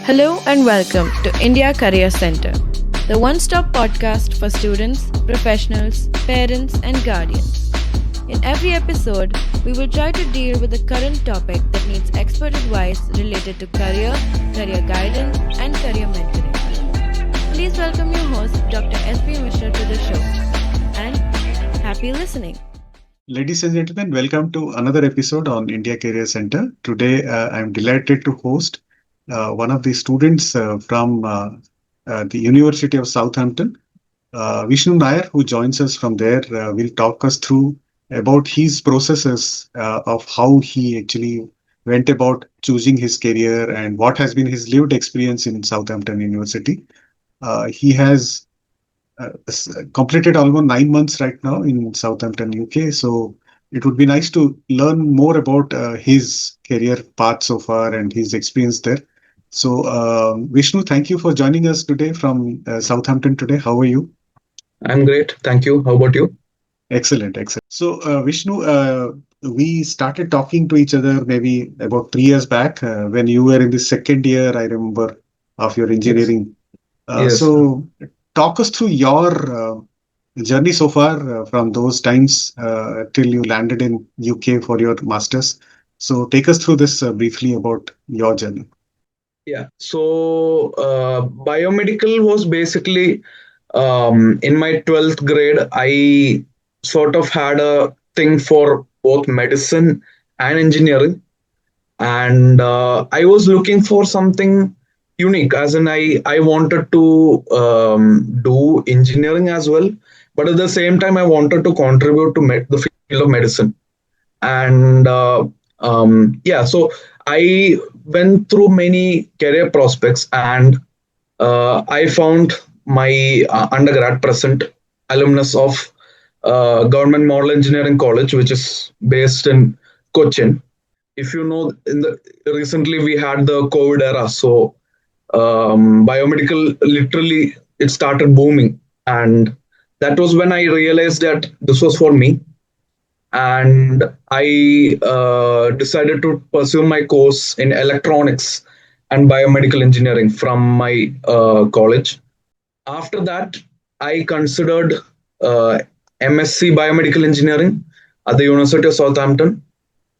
Hello and welcome to India Career Center, the one stop podcast for students, professionals, parents, and guardians. In every episode, we will try to deal with a current topic that needs expert advice related to career guidance, and career mentoring. Please welcome your host, Dr. S.P. Mishra, to the show. And happy listening. Ladies and gentlemen, welcome to another episode on India Career Center. Today, I'm delighted to host one of the students from the University of Southampton, Vishnu Nair, who joins us from there. Will talk us through about his processes of how he actually went about choosing his career and what has been his lived experience in Southampton University. He has completed almost 9 months right now in Southampton, UK. So it would be nice to learn more about his career path so far and his experience there. So, Vishnu, thank you for joining us today from Southampton today. How are you? I'm great. Thank you. How about you? Excellent, excellent. So, Vishnu, we started talking to each other maybe about 3 years back when you were in the second year, I remember, of your Yes. engineering. Yes. So, talk us through your journey so far from those times till you landed in UK for your masters. So, take us through this briefly about your journey. Yeah. So, biomedical was basically in my 12th grade, I sort of had a thing for both medicine and engineering. And I was looking for something unique, as in, I wanted to do engineering as well. But at the same time, I wanted to contribute to the field of medicine. And yeah, so I went through many career prospects, and I found my undergrad present alumnus of Government Model Engineering College, which is based in Cochin. If you know, recently we had the COVID era, so biomedical literally it started booming, and that was when I realized that this was for me, and I decided to pursue my course in electronics and biomedical engineering from my college. After that, I considered uh, MSc biomedical engineering at the University of Southampton.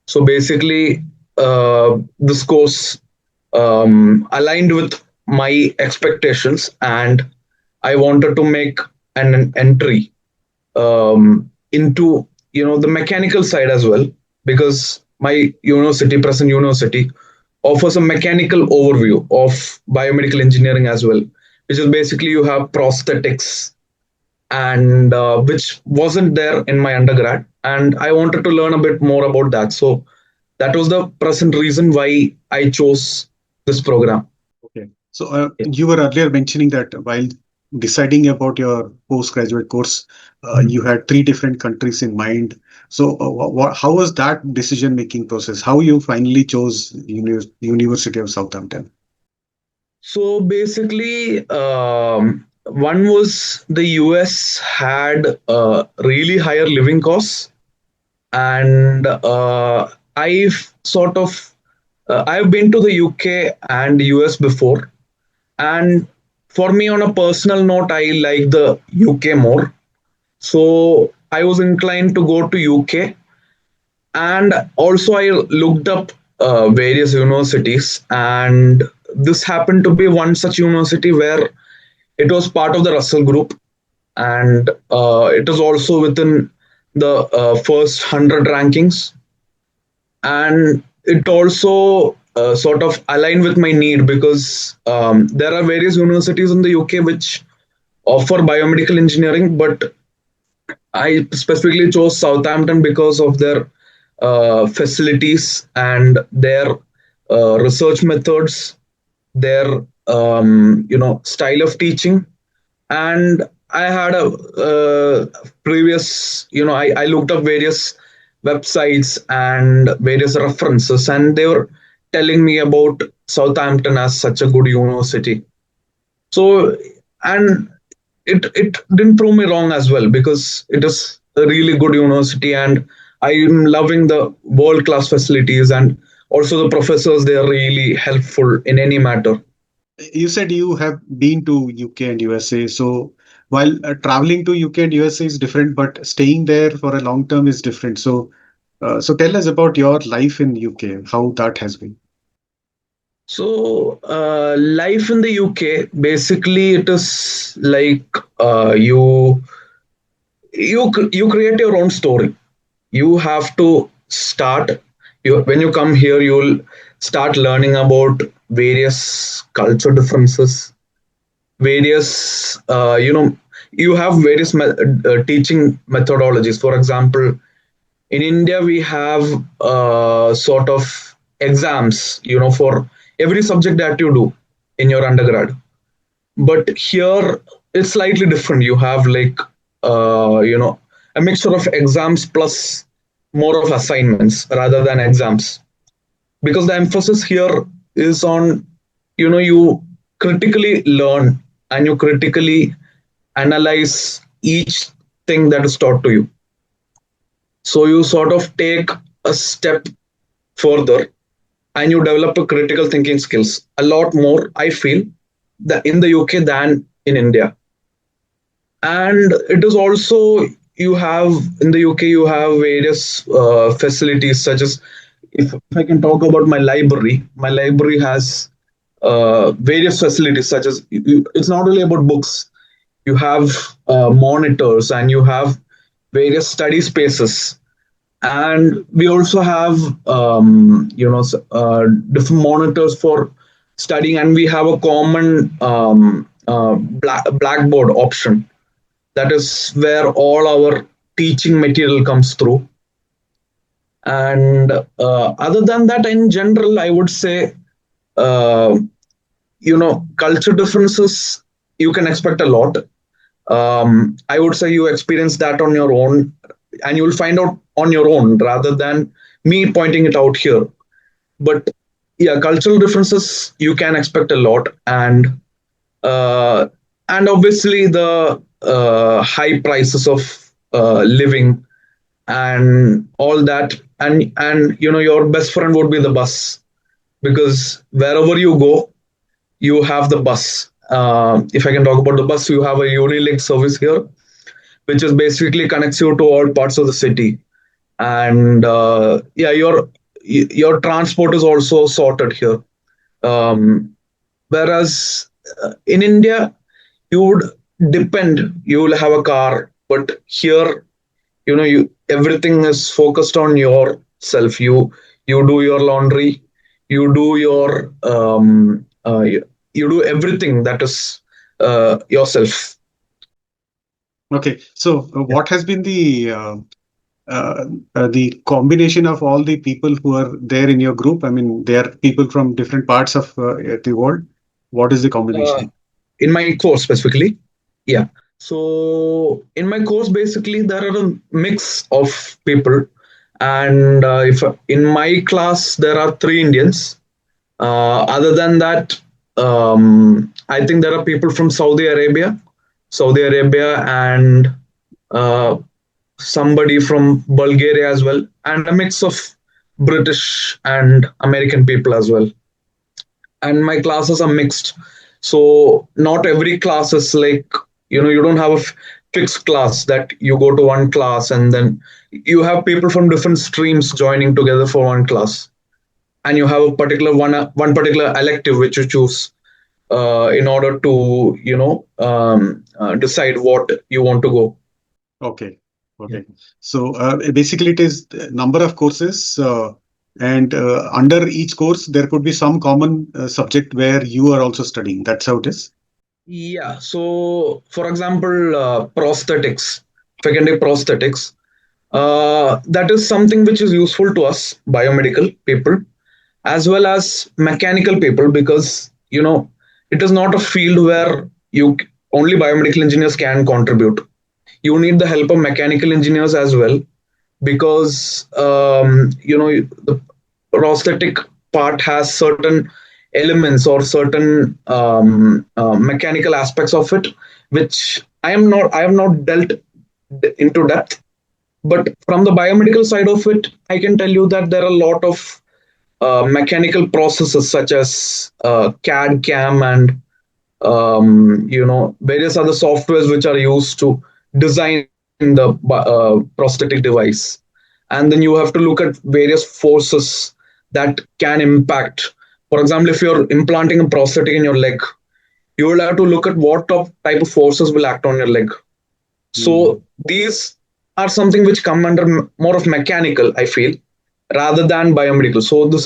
So basically, this course aligned with my expectations, and I wanted to make an entry into the mechanical side as well, because my present university offers a mechanical overview of biomedical engineering as well, which is basically you have prosthetics, and which wasn't there in my undergrad, and I wanted to learn a bit more about that. So that was the present reason why I chose this program. Okay. So, you were earlier mentioning that while deciding about your postgraduate course, you had three different countries in mind. So, how was that decision-making process? How you finally chose University of Southampton? So basically, one was the US had really higher living costs, and I've sort of I've been to the UK and US before, and for me, on a personal note, I like the UK more. So I was inclined to go to UK, and also I looked up various universities, and this happened to be one such university where it was part of the Russell Group, and it is also within the first 100 rankings, and it also sort of aligned with my need, because there are various universities in the UK which offer biomedical engineering, but I specifically chose Southampton because of their facilities and their research methods, their style of teaching. And I had a previous, I looked up various websites and various references, and they were telling me about Southampton as such a good university. So, and it didn't prove me wrong as well, because it is a really good university, and I'm loving the world class facilities, and also the professors, they are really helpful in any matter. you said you have been to UK and USA. So while traveling to UK and USA is different, but staying there for a long term is different. So tell us about your life in UK, how that has been. So, life in the UK, basically, it is like you create your own story. You have to start. When you come here, you'll start learning about various culture differences, various you have various teaching methodologies. For example, in India, we have sort of exams, for every subject that you do in your undergrad. But here, it's slightly different. You have like, a mixture of exams plus more of assignments rather than exams. Because the emphasis here is on, you critically learn and you critically analyze each thing that is taught to you. So you sort of take a step further and you develop a critical thinking skills a lot more, I feel, that in the UK than in India. And it is also, you have in the UK, you have various facilities such as, if I can talk about my library has various facilities such as, it's not only about books. You have monitors and you have various study spaces, and we also have different monitors for studying, and we have a common blackboard option. That is where all our teaching material comes through. And other than that, in general, I would say, uh, culture differences, you can expect a lot. I would say you experience that on your own, and you'll find out on your own rather than me pointing it out here. But yeah, cultural differences you can expect a lot, uh, and obviously the high prices of living and all that, and your best friend would be the bus, because wherever you go, you have the bus. If I can talk about the bus, you have a Unilink service here, which is basically connects you to all parts of the city. And yeah, your transport is also sorted here. Um, Whereas in India, you would you will have a car, but here, you everything is focused on yourself. You do your laundry, you do your you do everything that is yourself. Okay, so what has been the combination of all the people who are there in your group? I mean, they are people from different parts of the world. What is the uh, combination? in my course specifically, yeah. So in my course, basically, there are a mix of people, and if in my class there are three Indians. Other than that, I think there are people from Saudi Arabia, and uh, somebody from Bulgaria as well, and a mix of British and American people as well. And my classes are mixed. So not every class is like, you don't have a fixed class that you go to one class and then you have people from different streams joining together for one class, and you have a particular one particular elective which you choose in order to decide what you want to go. Okay. Okay. So basically, it is the number of courses, and under each course, there could be some common subject where you are also studying. That's how it is. Yeah. So, for example, prosthetics, secondary prosthetics, that is something which is useful to us, biomedical people, as well as mechanical people, because, it is not a field where only biomedical engineers can contribute. You need the help of mechanical engineers as well, because the prosthetic part has certain elements or certain mechanical aspects of it, which I have not dealt into depth. But from the biomedical side of it, I can tell you that there are a lot of mechanical processes such as CAD, CAM, and various other softwares which are used to design the prosthetic device. And then you have to look at various forces that can impact. For example, if you're implanting a prosthetic in your leg, you will have to look at what type of forces will act on your leg. Mm. So these are something which come under more of mechanical, I feel, rather than biomedical. So this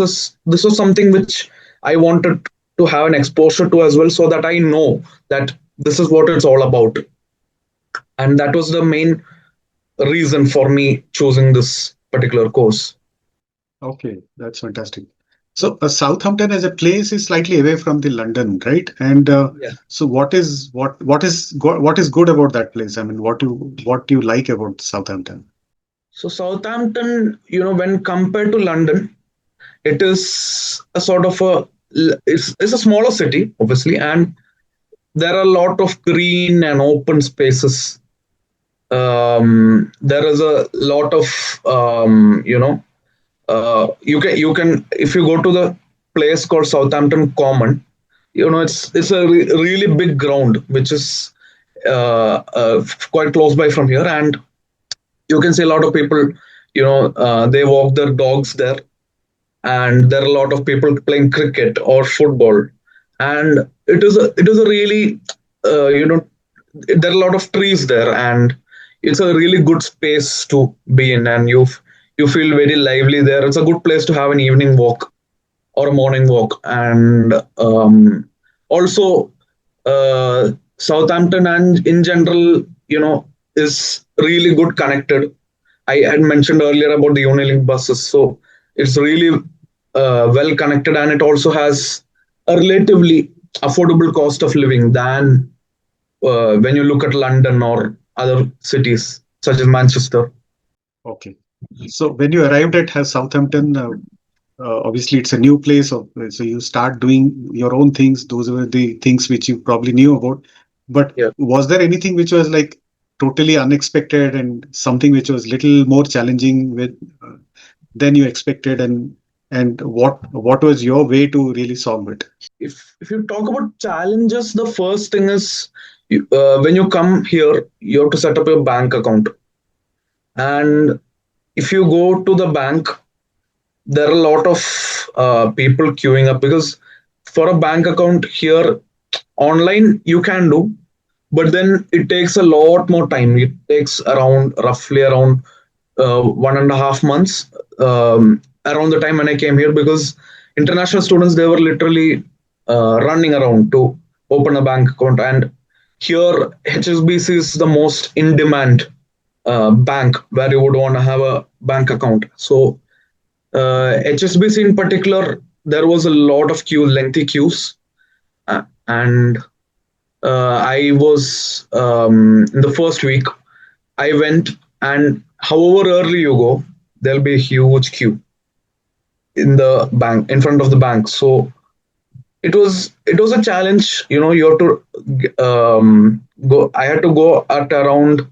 was something which I wanted to have an exposure to as well, so that I know that this is what it's all about. And that was the main reason for me choosing this particular course. Okay, that's fantastic. So Southampton as a place is slightly away from the London, right? And Yeah. so what is good about that place? I mean, what do you like about Southampton? So Southampton, when compared to London, it is a sort of it's a smaller city, obviously, and there are a lot of green and open spaces. There is a lot of you can if you go to the place called Southampton Common, it's a really big ground which is quite close by from here, and you can see a lot of people. They walk their dogs there, and there are a lot of people playing cricket or football, and it is a really there are a lot of trees there, and it's a really good space to be in, and you feel very lively there. It's a good place to have an evening walk or a morning walk. And also Southampton and in general, is really good connected. I had mentioned earlier about the Unilink buses, so it's really well connected, and it also has a relatively affordable cost of living than when you look at London or other cities such as Manchester. Okay. So when you arrived at Southampton, obviously it's a new place, so you start doing your own things. Those were the things which you probably knew about. But Yeah. was there anything which was like totally unexpected and something which was little more challenging than you expected, and what was your way to really solve it? If you talk about challenges, the first thing is when you come here, you have to set up your bank account. And if you go to the bank, there are a lot of people queuing up, because for a bank account here online you can do, but then it takes a lot more time. It takes roughly around 1.5 months, around the time when I came here, because international students, they were literally running around to open a bank account. And here HSBC is the most in demand bank where you would want to have a bank account. So HSBC in particular, there was a lot of lengthy queues, and I was in the first week. I went, and however early you go, there'll be a huge queue in the bank, in front of the bank. So it was a challenge. You have to go. I had to go at around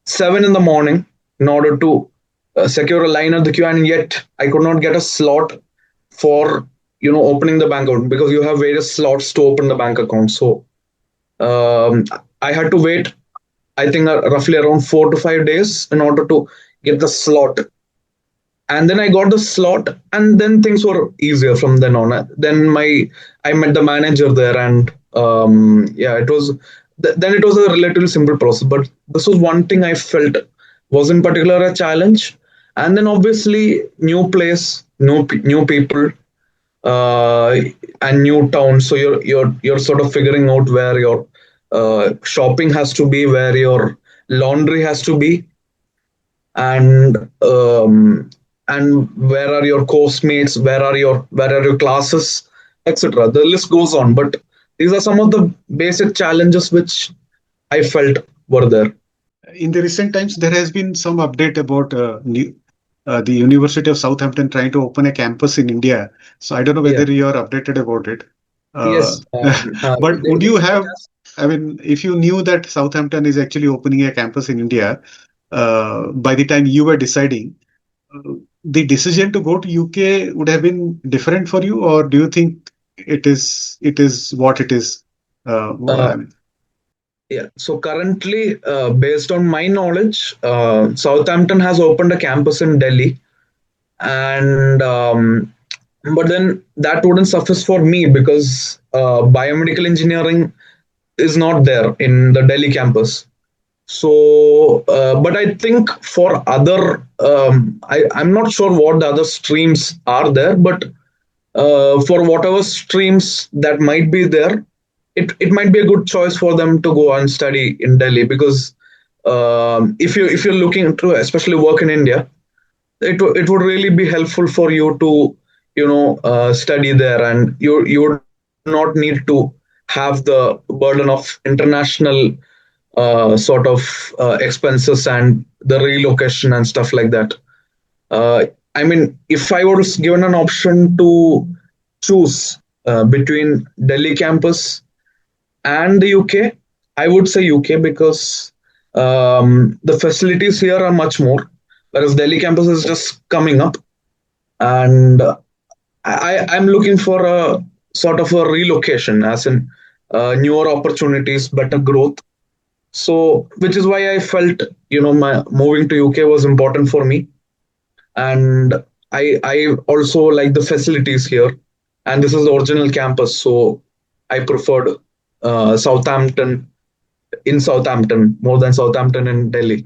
7 in the morning in order to secure a line at the queue, and yet I could not get a slot for opening the bank account, because you have various slots to open the bank account. So I had to wait, I think, roughly around 4 to 5 days in order to get the slot. And then I got the slot, and then things were easier from then on. Then I met the manager there, and yeah, it was then it was a relatively simple process. But this was one thing I felt was in particular a challenge. And then obviously new place, new people, uh, and new town. So you're sort of figuring out where your shopping has to be, where your laundry has to be, and where are your course mates, where are your classes, etc. The list goes on, but these are some of the basic challenges which I felt were there. In the recent times, there has been some update about the University of Southampton trying to open a campus in India. So I don't know Yeah. whether you are updated about it. Uh, Yes. but would They you might have, I mean, if you knew that Southampton is actually opening a campus in India by the time you were deciding, uh, the decision to go to UK would have been different for you, or do you think it is what it is? Uh, I mean, yeah. So currently, based on my knowledge, Southampton has opened a campus in Delhi, and but then that wouldn't suffice for me because biomedical engineering is not there in the Delhi campus. So, but I think for other, I'm not sure what the other streams are there, but for whatever streams that might be there, it might be a good choice for them to go and study in Delhi because if you're looking to especially work in India, it would really be helpful for you to study there, and you would not need to have the burden of international sort of expenses and the relocation and stuff like that. I mean, if I was given an option to choose between Delhi campus and the UK, I would say UK because the facilities here are much more, whereas Delhi campus is just coming up, and I'm looking for a sort of a relocation, as in newer opportunities, better growth. So, which is why I felt my moving to UK was important for me, and I also like the facilities here, and this is the original campus, so I preferred Southampton in Southampton more than Southampton in Delhi.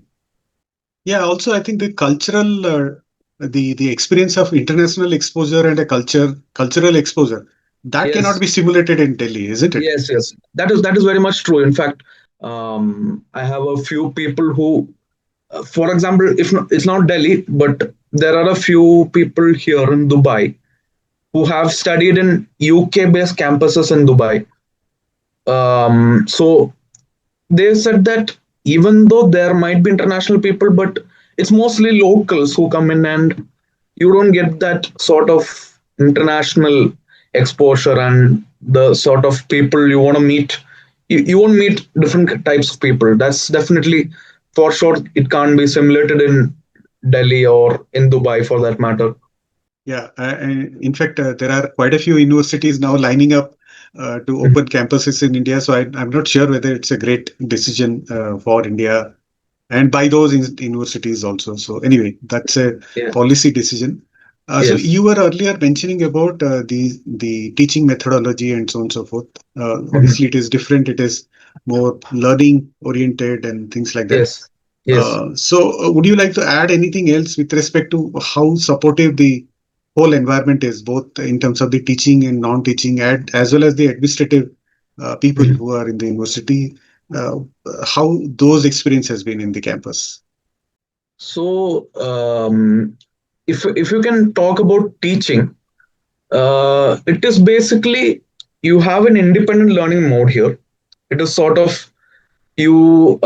yeah. Also, I think the cultural, the experience of international exposure and a cultural exposure that cannot Yes, be simulated in Delhi, isn't it? yes. That is very much true. In fact, I have a few people who, for example, if not, it's not Delhi, but there are a few people here in Dubai who have studied in UK-based campuses in Dubai. So they said that even though there might be international people, but it's mostly locals who come in, and you don't get that sort of international exposure and the sort of people you want to meet. You won't meet different types of people. That's definitely for sure. It can't be simulated in Delhi or in Dubai for that matter. Yeah, in fact, there are quite a few universities now lining up to Mhm. open campuses in India. So I'm not sure whether it's a great decision for India and by those universities also. So anyway, that's a Yeah. policy decision. So Yes. you were earlier mentioning about the teaching methodology and so on and so forth. Mhm. Obviously, it is different. It is more learning oriented and things like that. Yes. Yes. Would you like to add anything else with respect to how supportive the whole environment is, both in terms of the teaching and non-teaching, as well as the administrative people Mhm. who are in the university? Uh, how those experience has been in the campus? So, if you can talk about teaching, it is basically you have an independent learning mode here. It is sort of you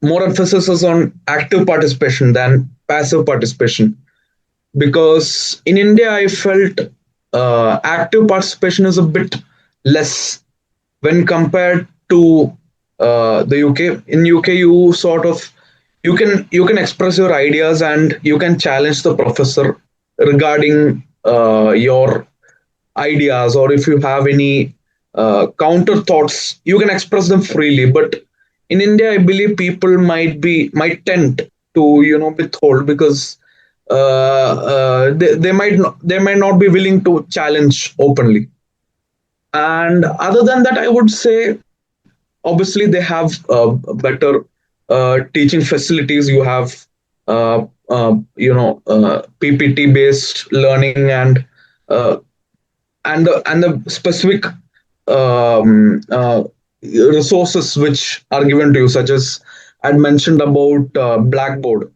more emphasis is on active participation than passive participation, because in India I felt active participation is a bit less when compared to the UK. In UK, you sort of you can express your ideas and you can challenge the professor regarding your ideas, or if you have any counter thoughts, you can express them freely. But in India, I believe people might tend to withhold because they might not be willing to challenge openly. And other than that, I would say obviously they have better teaching facilities. You have PPT based learning, uh, and the specific resources which are given to you, such as I'd mentioned about Blackboard.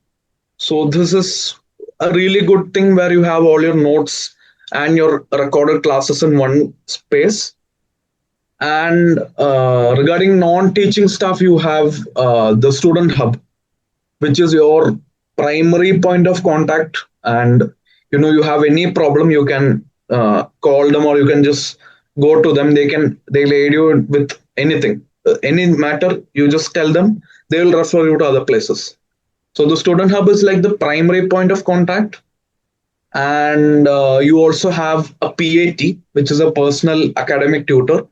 So this is a really good thing where you have all your notes and your recorded classes in one space. And regarding non-teaching stuff, you have the student hub, which is your primary point of contact. And you have any problem, you can call them, or you can just go to them. They'll aid you with anything, any matter. You just tell them, they will refer you to other places. So the student hub is like the primary point of contact, and you also have a PAT, which is a personal academic tutor.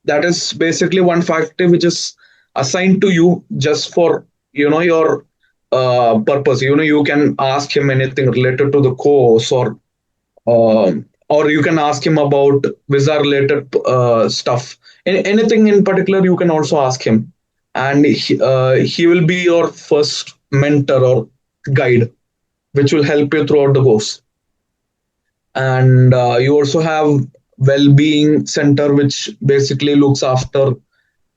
That is basically one faculty which is assigned to you just for your purpose. You can ask him anything related to the course, or you can ask him about visa related stuff. Anything in particular you can also ask him, and he will be your first mentor or guide, which will help you throughout the course. And you also have well-being center, which basically looks after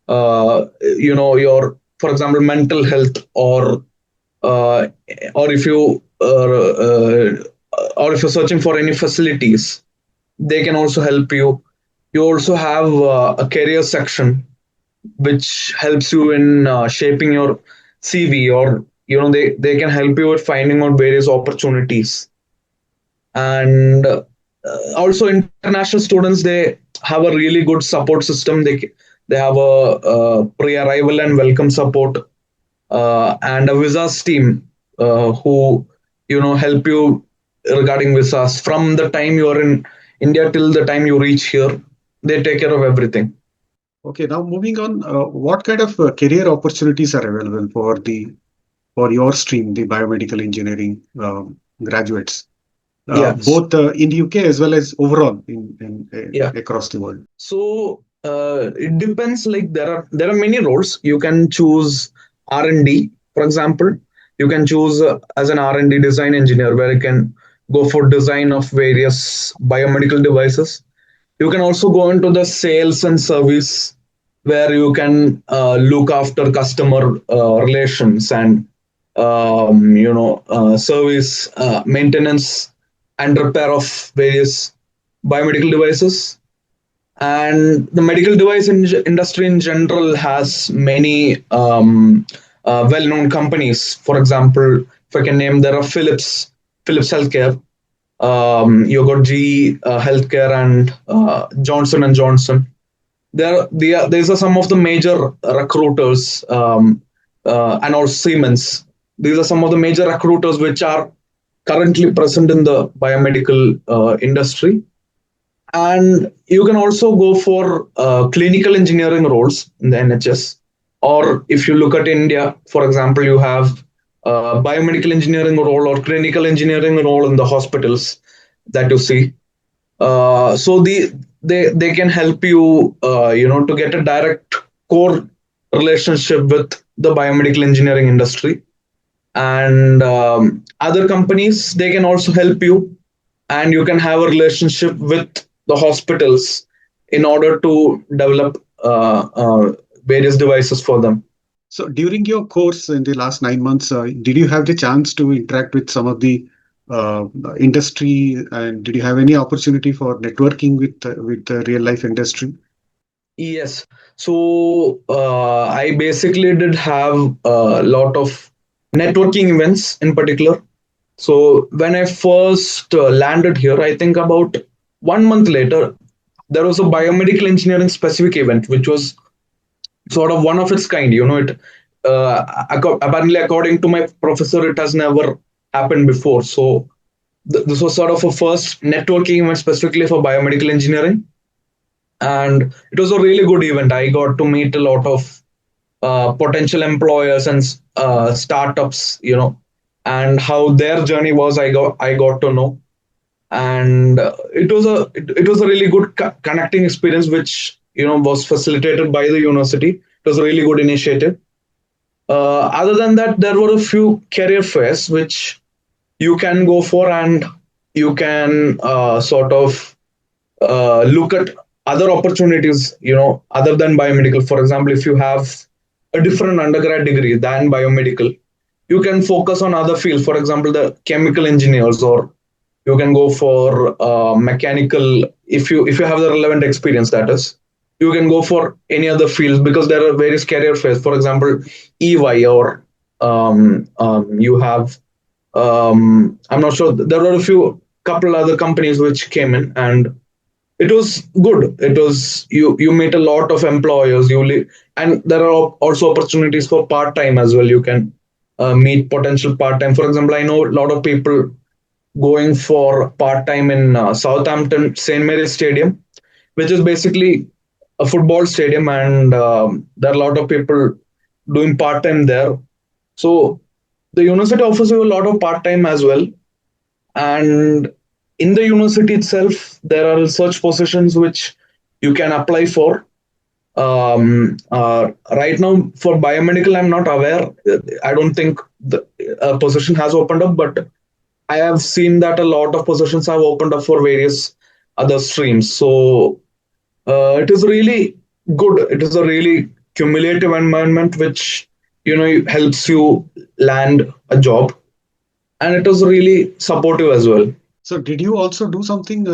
your, for example, mental health, uh, or if you or if you're searching for any facilities, they can also help you. You also have a career section which helps you in shaping your CV, or they can help you with finding out various opportunities. And also international students, they have a really good support system. They have a pre-arrival and welcome support, and a visas team who help you regarding visas from the time you are in India till the time you reach here. They take care of everything. Okay, now moving on, what kind of career opportunities are available for your stream, the biomedical engineering graduates, Yes. both in the UK as well as overall Yeah. across the world? So it depends. Like there are many roles. You can choose R&D, for example. You can choose as an R&D design engineer, where you can go for design of various biomedical devices. You can also go into the sales and service, where you can look after customer relations and service, maintenance and repair of various biomedical devices. And the medical device industry in general has many well-known companies. For example, if I can name, there are Philips Healthcare, you got GE Healthcare, and Johnson and Johnson. These are some of the major recruiters, and also Siemens. These are some of the major recruiters which are currently present in the biomedical industry. And you can also go for clinical engineering roles in the NHS. Or if you look at India, for example, you have biomedical engineering role or clinical engineering role in the hospitals that you see. So they can help you, to get a direct core relationship with the biomedical engineering industry. And other companies, they can also help you, and you can have a relationship with the hospitals in order to develop various devices for them. So during your course in the last 9 months, did you have the chance to interact with some of the industry, and did you have any opportunity for networking with the real life industry? Yes. So I basically did have a lot of networking events in particular. So when I first landed here, I think about 1 month later, there was a biomedical engineering specific event, which was sort of one of its kind. Apparently, according to my professor, it has never happened before. So this was sort of a first networking event specifically for biomedical engineering, and it was a really good event. I got to meet a lot of potential employers and startups, and how their journey was. I got to know, and it was a really good connecting experience, which was facilitated by the university. It was a really good initiative. Other than that, there were a few career fairs which you can go for, and you can sort of look at other opportunities, other than biomedical. For example, if you have a different undergrad degree than biomedical, you can focus on other fields. For example, the chemical engineers, or you can go for mechanical. If you have the relevant experience, that is, you can go for any other fields, because there are various career fairs. For example, EY, or you have, I'm not sure, there were a few couple other companies which came in, and it was good. It was, you meet a lot of employers, and there are also opportunities for part time as well. You can meet potential part time. For example, I know a lot of people going for part time in Southampton St Mary's Stadium, which is basically a football stadium, and there are a lot of people doing part time there. So the university offers you a lot of part time as well, and in the university itself, there are research positions which you can apply for. Right now, for biomedical, I'm not aware. I don't think the position has opened up, but I have seen that a lot of positions have opened up for various other streams. So it is really good. It is a really cumulative environment which helps you land a job, and it is really supportive as well. So did you also do something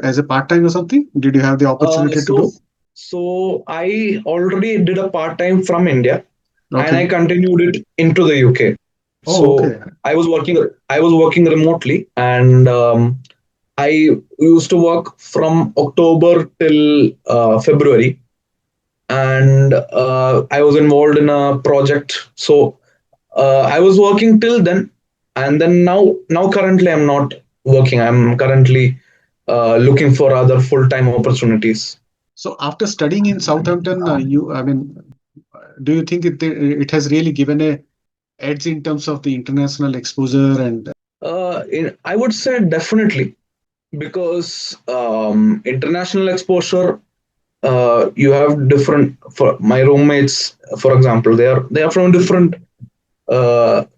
as a part-time or something? Did you have the Uh, opportunity to so do? so I already did a part time from India, and I Okay. continued it into the UK. Oh, So okay. I was working remotely, and I used to work from October till February, and I was involved in a project. So I was working till then, and then now currently I'm not working. I'm currently looking for other full time opportunities. So after studying in Southampton, I mean, do you think it has really given a edge in terms of the international exposure and I would say definitely, because international exposure, you have different. For my roommates, for example, they are from different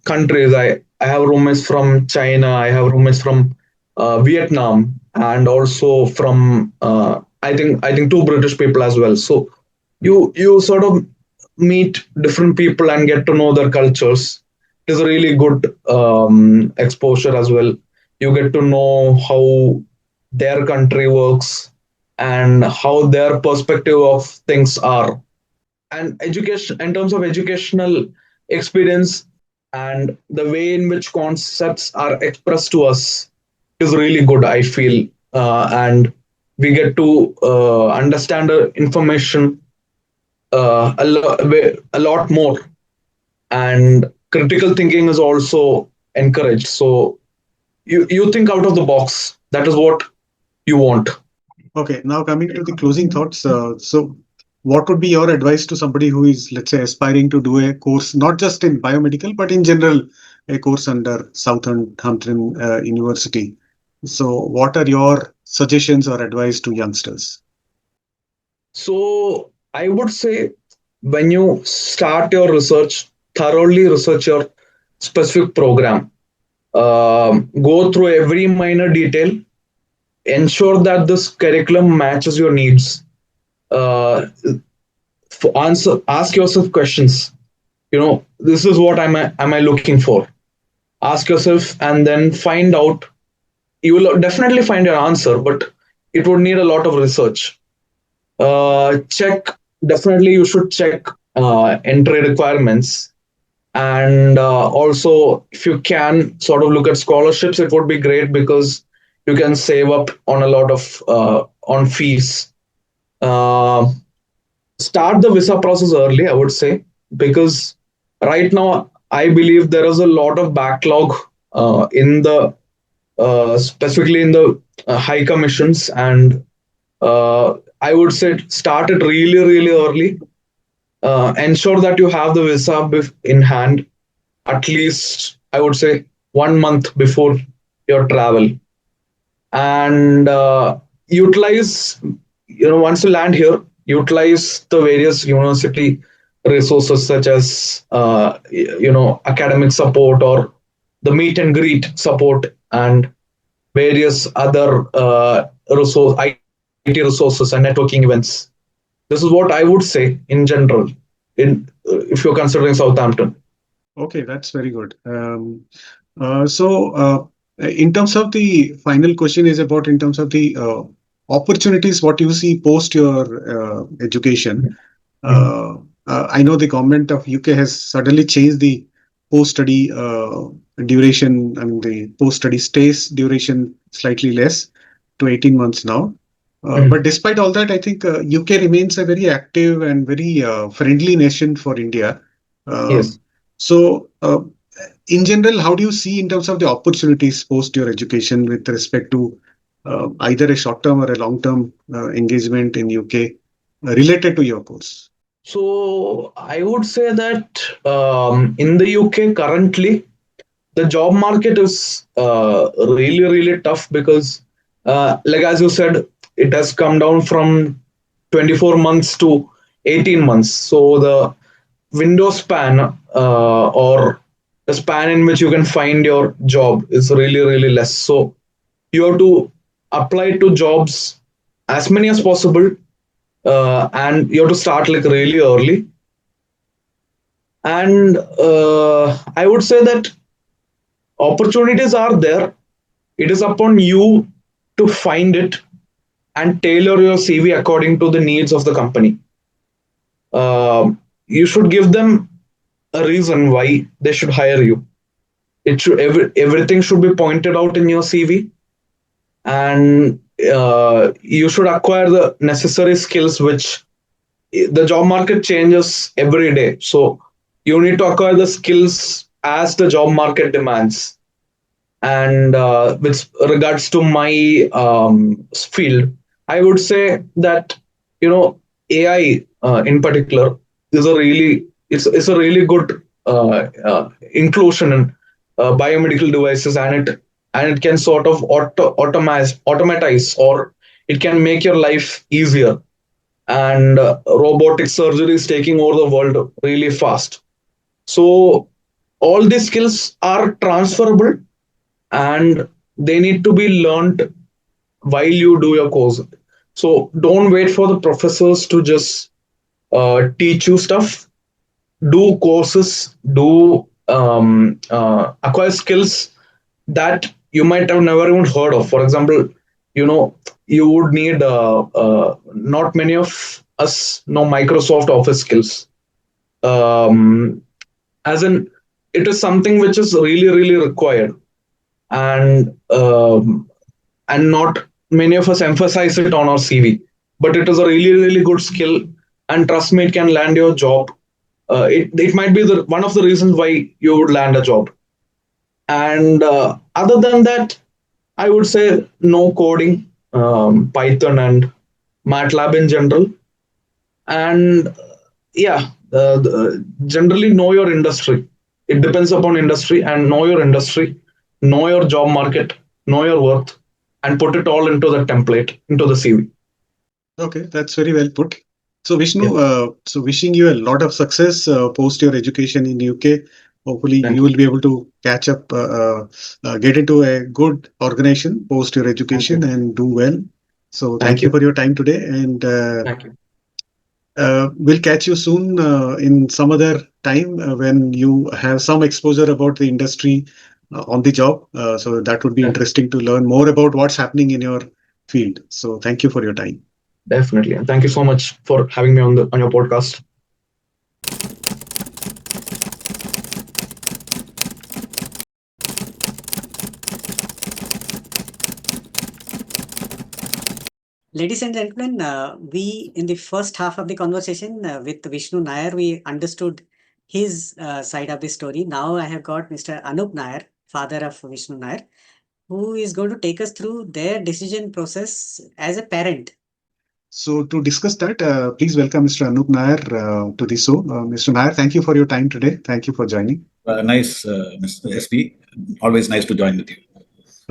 countries. I have roommates from China. I have roommates from Vietnam, and also from I think two British people as well. So you sort of meet different people and get to know their cultures. It is a really good exposure as well. You get to know how their country works and how their perspective of things are. And education, in terms of educational experience and the way in which concepts are expressed to us, is really good, I feel. And we get to understand the information a lot more, and critical thinking is also encouraged. So you think out of the box. That is what you want. okay, now coming to the closing thoughts. So what would be your advice to somebody who is, let's say, aspiring to do a course, not just in biomedical, but in general, a course under Southampton University? So what are your suggestions or advice to youngsters? So I would say, when you start your research, thoroughly research your specific program. Go through every minor detail. Ensure that this curriculum matches your needs. Uh, ask yourself questions. This is what am I looking for? Ask yourself, and then find out. You will definitely find your answer, but it would need a lot of research. Check, definitely you should check entry requirements, and also, if you can sort of look at scholarships, it would be great, because you can save up on a lot of on fees. uh, Start the visa process early, I would say, because right now I believe there is a lot of backlog in the specifically in the high commissions, and I would say start it really, really early. Ensure that you have the visa in hand, at least I would say 1 month before your travel, and utilize, once you land here, utilize the various university resources, such as academic support, or the meet and greet support, and various other IT resources and networking events. This is what I would say in general, in if you're considering Southampton. Okay, that's very good. So, in terms of the final question is about in terms of the opportunities, what you see post your education. Mhm. I know the government of UK has suddenly changed the post-study duration and the post-study stays duration slightly less to 18 months now. But Mhm. despite all that, I think UK remains a very active and very friendly nation for India. Yes. Um, So, in general, how do you see in terms of the opportunities post your education with respect to either a short-term or a long-term engagement in UK related to your course? So I would say that in the UK currently, the job market is really, really tough because, like as you said, it has come down from 24 months to 18 months. So the window span or the span in which you can find your job is really, really less. So you have to apply to jobs as many as possible, and you have to start like really early. And I would say that opportunities are there. It is upon you to find it and tailor your CV according to the needs of the company. You should give them a reason why they should hire you. Everything should be pointed out in your CV, and you should acquire the necessary skills which the job market changes every day. So you need to acquire the skills as the job market demands. And with regards to my field, I would say that AI in particular is a really it's a really good inclusion in biomedical devices, and it can sort of automatize, or it can make your life easier. And robotic surgery is taking over the world really fast. So all these skills are transferable, and they need to be learned while you do your course. So don't wait for the professors to just teach you stuff. Do courses, do acquire skills that you might have never even heard of. For example, you would need not many of us know Microsoft Office skills. Um, as in, it is something which is really, really required, and not many of us emphasize it on our CV. But it is a really, really good skill, and trust me, it can land your job. It might be the one of the reasons why you would land a job. And other than that, I would say no coding, Python and MATLAB in general. And yeah, generally know your industry. It depends upon industry, and know your industry, know your job market, know your worth, and put it all into the template, into the CV. Okay, that's very well put. So Yeah, Vishnu, so wishing you a lot of success post your education in UK. Hopefully, thank you you. will be able to catch up, get into a good organization post your Thank education you. and do well. So Thank thank you you. for your time today, and Thank you. we'll catch you soon in some other time when you have some exposure about the industry on the job. So that would be Def- interesting to learn more about what's happening in your field. So thank you for your time. Definitely. And thank you so much for having me on your podcast. Ladies and gentlemen, we in the first half of the conversation with Vishnu Nair, we understood his side of the story. Now I have got Mr. Anup Nair, father of Vishnu Nair, who is going to take us through their decision process as a parent. So to discuss that, please welcome Mr. Anup Nair to the show. Mr. Nair, thank you for your time today. Thank you for joining. Nice, Mr. SP. Always nice to join with you.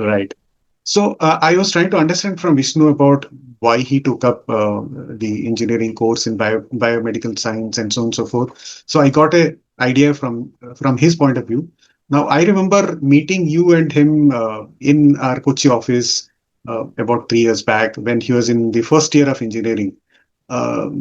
Right. So I was trying to understand from Vishnu about why he took up the engineering course in biomedical science and so on and so forth. So I got a idea from his point of view. Now I remember meeting you and him in our Kochi office about 3 years back when he was in the first year of engineering.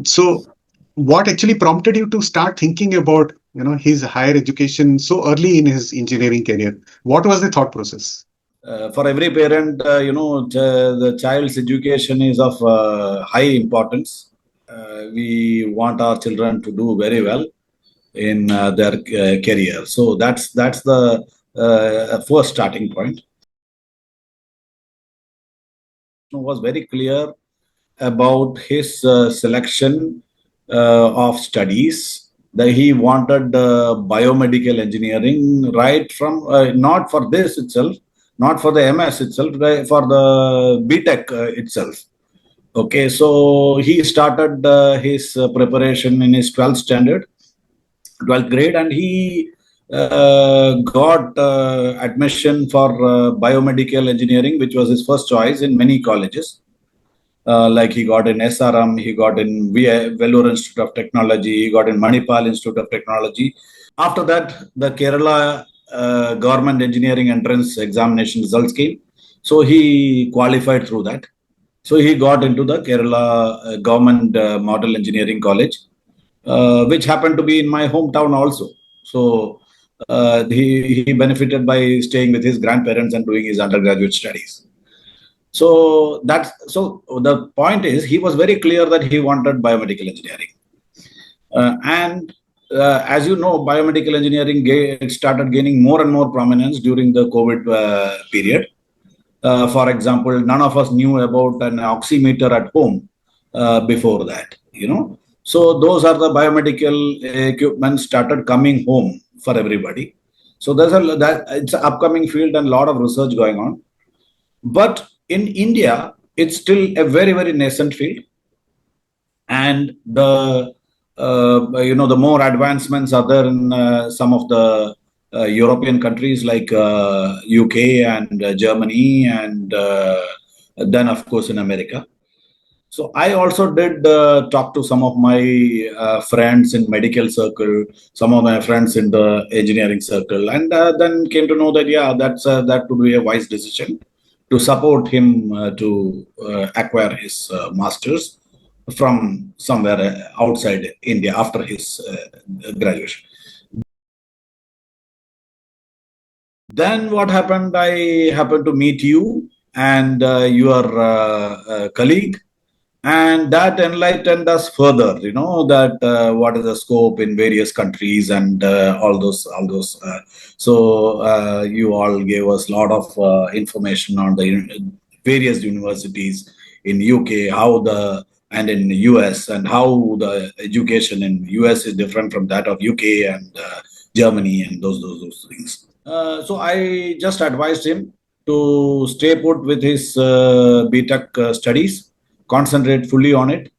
So what actually prompted you to start thinking about his higher education so early in his engineering career? What was the thought process? For every parent, the child's education is of high importance. We want our children to do very well in their career. So that's the first starting point. Was very clear about his selection of studies that he wanted biomedical engineering right from not for this itself, not for the MS itself, for the BTech itself. Okay, so he started his preparation in his 12th standard, 12th grade, and he got admission for biomedical engineering, which was his first choice in many colleges. Like he got in SRM, he got in Vellore Institute of Technology, he got in Manipal Institute of Technology. After that, the Kerala government engineering entrance examination results came. So he qualified through that. So he got into the Kerala government model engineering college, which happened to be in my hometown also. So he benefited by staying with his grandparents and doing his undergraduate studies. So the point is, he was very clear that he wanted biomedical engineering. And as you know, biomedical engineering started gaining more and more prominence during the COVID period. For example, none of us knew about an oximeter at home before that, So those are the biomedical equipment started coming home for everybody. So it's an upcoming field and a lot of research going on. But in India, it's still a very, very nascent field. And the more advancements are there in some of the European countries like UK and Germany, and then of course in America. So I also did talk to some of my friends in medical circle, some of my friends in the engineering circle, and then came to know that that would be a wise decision to support him to acquire his master's from somewhere outside India after his graduation. Then what happened? I happened to meet you and your colleague, and that enlightened us further. That what is the scope in various countries and all those. So you all gave us a lot of information on the various universities in UK, and in the US, and how the education in US is different from that of UK and Germany and those things. So I just advised him to stay put with his BTech studies, concentrate fully on it.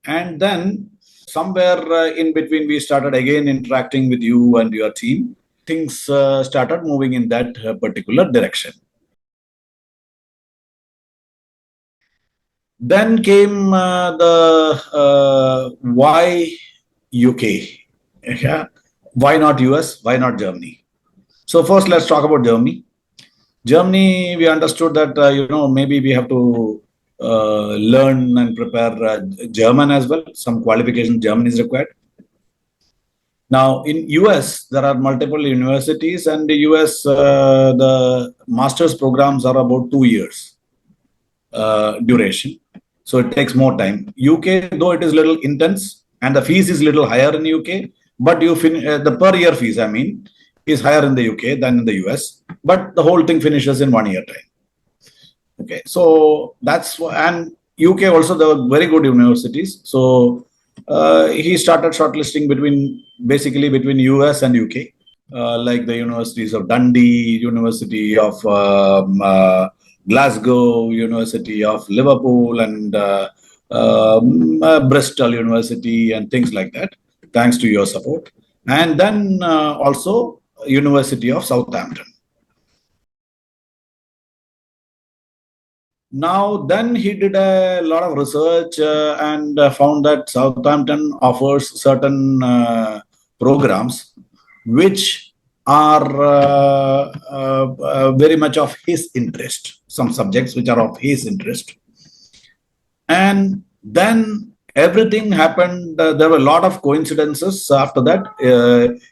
And then somewhere in between, we started again interacting with you and your team. Things started moving in that particular direction. Then came the why UK? Yeah. Why not US? Why not Germany? So first, let's talk about Germany. Germany, we understood that maybe we have to learn and prepare German as well. Some qualification German is required. Now in US, there are multiple universities, and the US the master's programs are about 2 years duration. So it takes more time. UK, though it is little intense and the fees is little higher in UK, but the per year fees, is higher in the UK than in the US, but the whole thing finishes in 1 year time. Okay, so and UK also, there were very good universities. So he started shortlisting basically between US and UK, like the universities of Dundee, University of Glasgow, University of Liverpool, and Bristol University, and things like that, thanks to your support. And then also University of Southampton. Now, then he did a lot of research and found that Southampton offers certain programs which are very much of his interest, some subjects which are of his interest. And then everything happened. There were a lot of coincidences after that.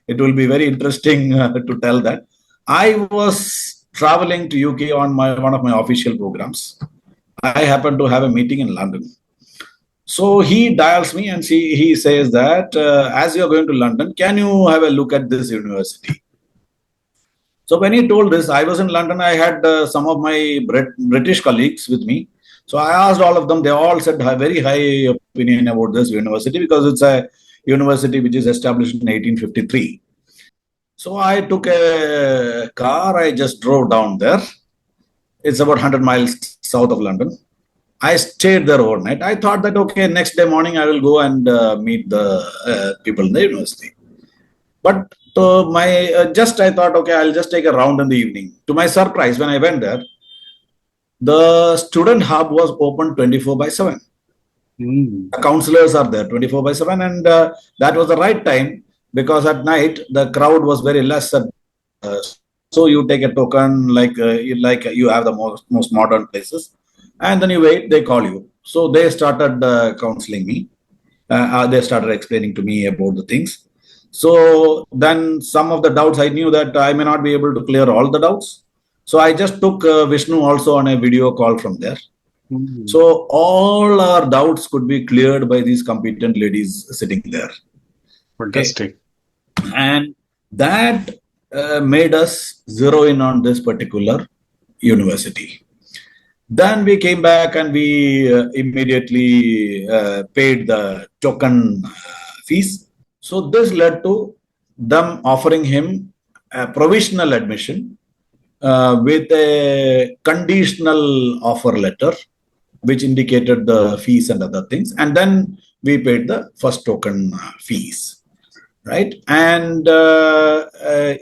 It will be very interesting to tell that. I was traveling to UK on one of my official programs. I happened to have a meeting in London. So he dials me and he says that as you're going to London, can you have a look at this university? So when he told this, I was in London. I had some of my British colleagues with me. So I asked all of them. They all said a very high opinion about this university because university which is established in 1853. So I took a car, I just drove down there. It's about 100 miles south of London. I stayed there overnight. I thought that, okay, next day morning I will go and meet the people in the university. But I thought, okay, I'll just take a round in the evening. To my surprise, when I went there, the student hub was open 24/7. The counselors are there 24/7, and that was the right time because at night the crowd was very less. So you take a token like you have the most modern places, and then you wait. They call you. So they started counseling me. They started explaining to me about the things. So then some of the doubts I knew that I may not be able to clear all the doubts. So I just took Vishnu also on a video call from there. So all our doubts could be cleared by these competent ladies sitting there. Fantastic. Okay. And that made us zero in on this particular university. Then we came back and we immediately paid the token fees. So this led to them offering him a provisional admission with a conditional offer letter, which indicated the fees and other things. And then we paid the first token fees, right? And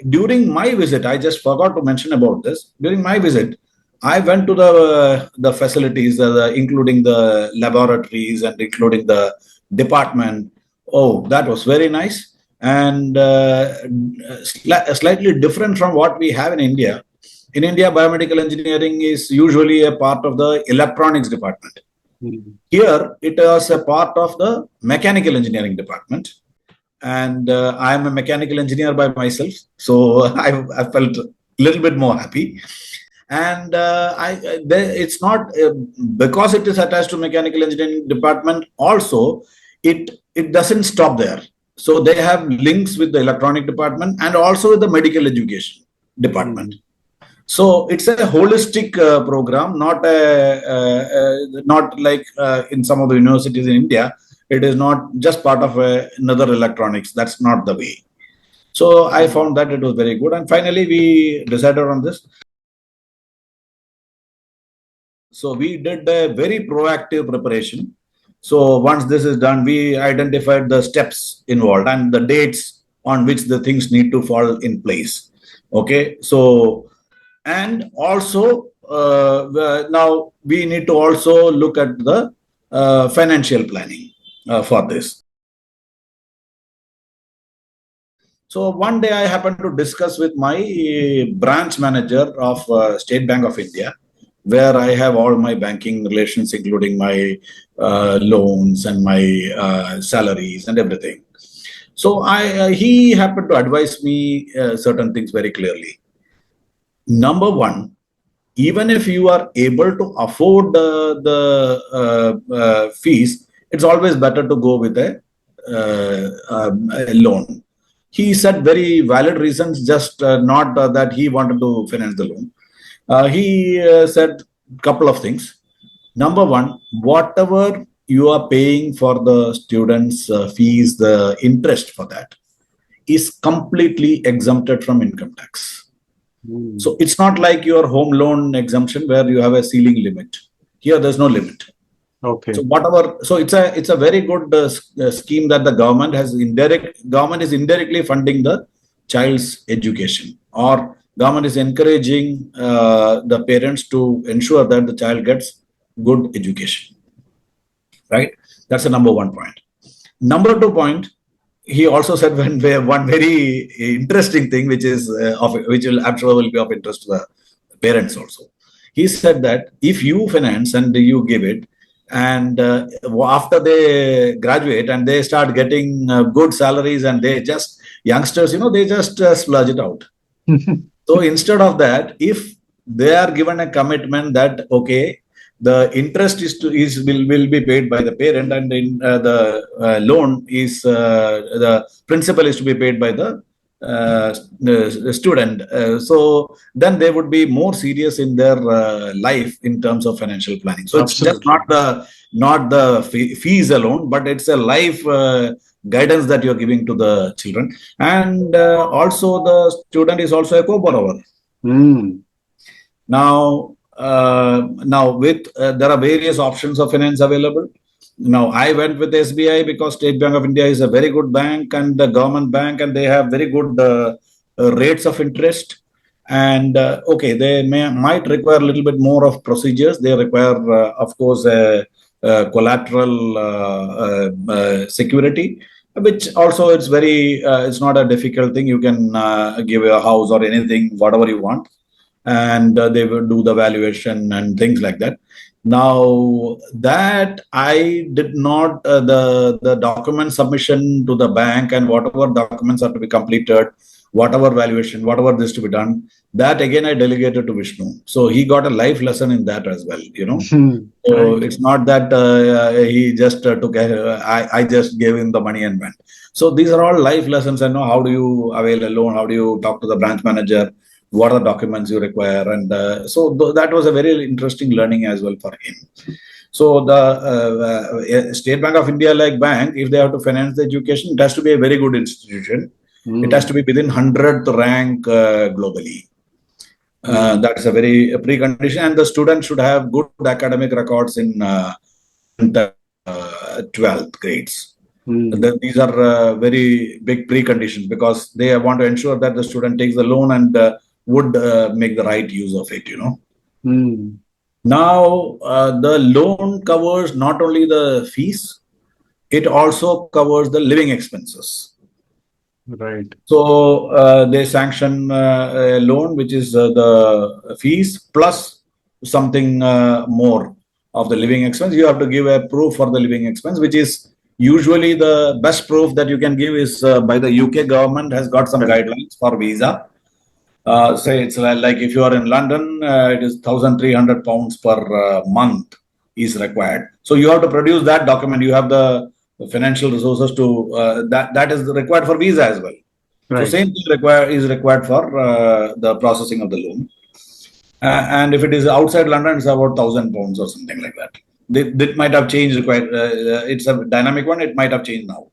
during my visit, I just forgot to mention about this. During my visit, I went to the facilities, including the laboratories and including the department. Oh, that was very nice and slightly different from what we have in India. In India, biomedical engineering is usually a part of the electronics department. Here, it is a part of the mechanical engineering department. And I am a mechanical engineer by myself. So I felt a little bit more happy. And it's not because it is attached to mechanical engineering department. Also, it doesn't stop there. So they have links with the electronic department and also with the medical education department. So it's a holistic program, not like in some of the universities in India. It is not just part of another electronics. That's not the way. So I found that it was very good. And finally, we decided on this. So we did a very proactive preparation. So once this is done, we identified the steps involved and the dates on which the things need to fall in place. Okay. So, and also now we need to also look at the financial planning for this. So one day I happened to discuss with my branch manager of State Bank of India, where I have all my banking relations, including my loans and my salaries and everything. So he happened to advise me certain things very clearly. Number one, even if you are able to afford the fees, it's always better to go with a loan. He said very valid reasons, just not that he wanted to finance the loan. He said a couple of things. Number one, whatever you are paying for the students' fees, the interest for that is completely exempted from income tax. So it's not like your home loan exemption where you have a ceiling limit. Here, there's no limit. Okay. So whatever, so it's a very good scheme that the government is indirectly funding the child's education, or government is encouraging the parents to ensure that the child gets good education. Right? That's the number one point. Number 2 point, he also said one very interesting thing, which I'm sure will be of interest to the parents also. He said that if you finance and you give it, and after they graduate and they start getting good salaries, and youngsters, they just splurge it out. So instead of that, if they are given a commitment that, okay, the interest will be paid by the parent, and the loan is the principal is to be paid by the student. So then they would be more serious in their life in terms of financial planning. So Absolutely. it's just not the fees alone, but it's a life guidance that you're giving to the children. And also the student is also a co-borrower. Mm. Now with there are various options of finance available. Now I went with SBI because State Bank of India is a very good bank and the government bank, and they have very good rates of interest. And okay, they might require a little bit more of procedures. They require, of course, collateral security, which also it's not a difficult thing. You can give a house or anything, whatever you want, and they will do the valuation and things like that. Now that I did not the document submission to the bank and whatever documents are to be completed, whatever valuation, whatever this to be done, that again I delegated to Vishnu. So he got a life lesson in that as well, you know. So Right. it's not that he just took I just gave him the money and went. So these are all life lessons. I know how do you avail a loan, how do you talk to the branch manager, what are the documents you require, and so that was a very interesting learning as well for him. So the State Bank of India like bank, if they have to finance the education, it has to be a very good institution. It has to be within 100th rank globally. That's a very precondition, and the student should have good academic records in 12th grades. These are very big preconditions because they want to ensure that the student takes the loan and would make the right use of it, you know. Now, the loan covers not only the fees, it also covers the living expenses. Right. So they sanction a loan, which is the fees plus something more of the living expense. You have to give a proof for the living expense, which is usually the best proof that you can give is by the UK government has got some guidelines for visa. Say it's like if you are in London, it is £1,300 per month is required. So you have to produce that document. You have the financial resources to that is required for visa as well. Right. So same thing is required for the processing of the loan. And if it is outside London, it's about £1,000 or something like that. That might have changed. It's a dynamic one. It might have changed now,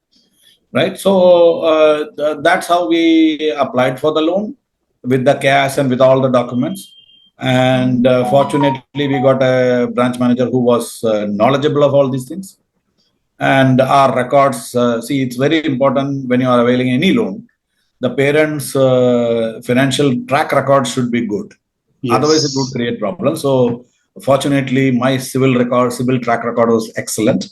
right? So that's how we applied for the loan with the cash and with all the documents. And fortunately, we got a branch manager who was knowledgeable of all these things. And our records, see, it's very important when you are availing any loan, the parents' financial track record should be good. Yes. Otherwise, it would create problems. So, fortunately, my civil track record was excellent.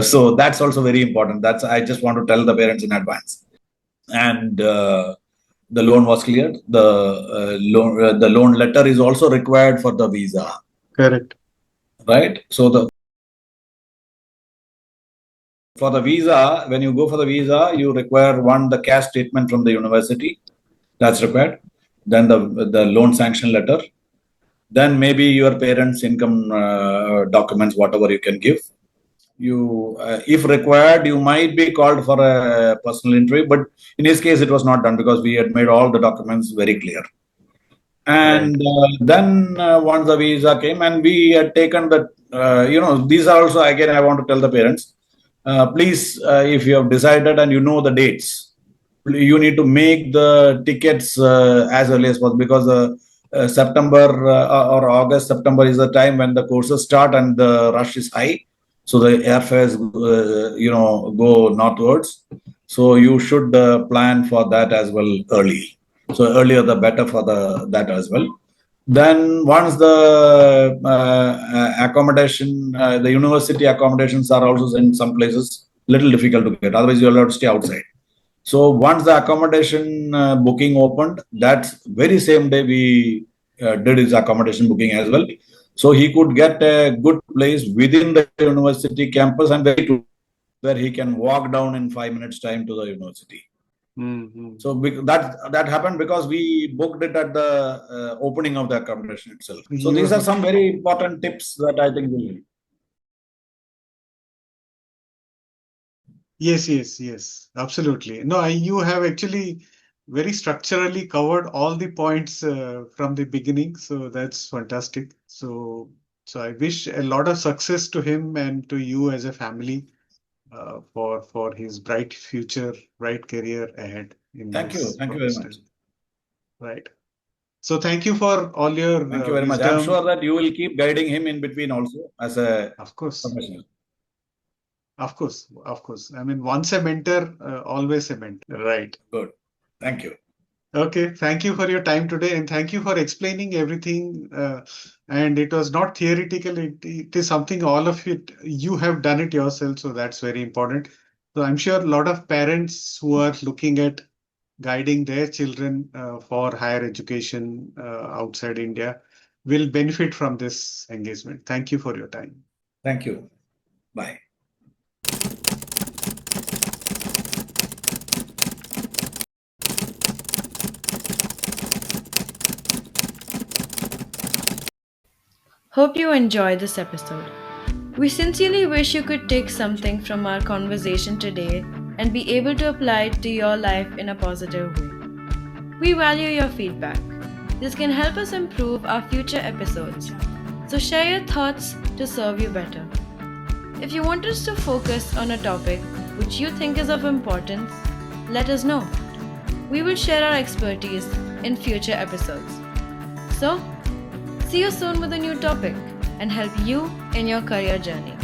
So that's also very important. I just want to tell the parents in advance. And the loan was cleared. The loan letter is also required for the visa. Correct. Right. So for the visa, when you go for the visa, you require the cash statement from the university. That's required. Then the loan sanction letter. Then maybe your parents' income documents, whatever you can give. You, if required, you might be called for a personal interview. But in this case, it was not done because we had made all the documents very clear. And then once the visa came, and we had taken the, these are also, again, I want to tell the parents, please, if you have decided and you know the dates, you need to make the tickets as early as possible because September or August, September is the time when the courses start and the rush is high. So the airfares, go northwards. So you should plan for that as well early. So earlier the better for that as well. Then once the accommodation, the university accommodations are also in some places little difficult to get. Otherwise, you're allowed to stay outside. So once the accommodation booking opened, that's very same day we did his accommodation booking as well. So he could get a good place within the university campus and where he can walk down in 5 minutes time to the university. So that happened because we booked it at the opening of the accommodation itself. So these are some very important tips that I think will. Yes, absolutely. No, you have actually very structurally covered all the points from the beginning. So that's fantastic. So I wish a lot of success to him and to you as a family. for his bright future, bright career ahead in Thank you. his Thank you very much. professional. Right. So thank you for all your Thank you very much. I'm wisdom. sure that you will keep guiding him in between also as a Of course, professional. of course, of course. I mean, once a mentor, always a mentor. Right. Good. Thank you. Okay. Thank you for your time today, and thank you for explaining everything. And it was not theoretical. It is something all of it you have done it yourself, so that's very important. So I'm sure a lot of parents who are looking at guiding their children for higher education outside India will benefit from this engagement. Thank you for your time. Thank you. Bye. Hope you enjoyed this episode. We sincerely wish you could take something from our conversation today and be able to apply it to your life in a positive way. We value your feedback. This can help us improve our future episodes. So share your thoughts to serve you better. If you want us to focus on a topic which you think is of importance, let us know. We will share our expertise in future episodes. So, see you soon with a new topic and help you in your career journey.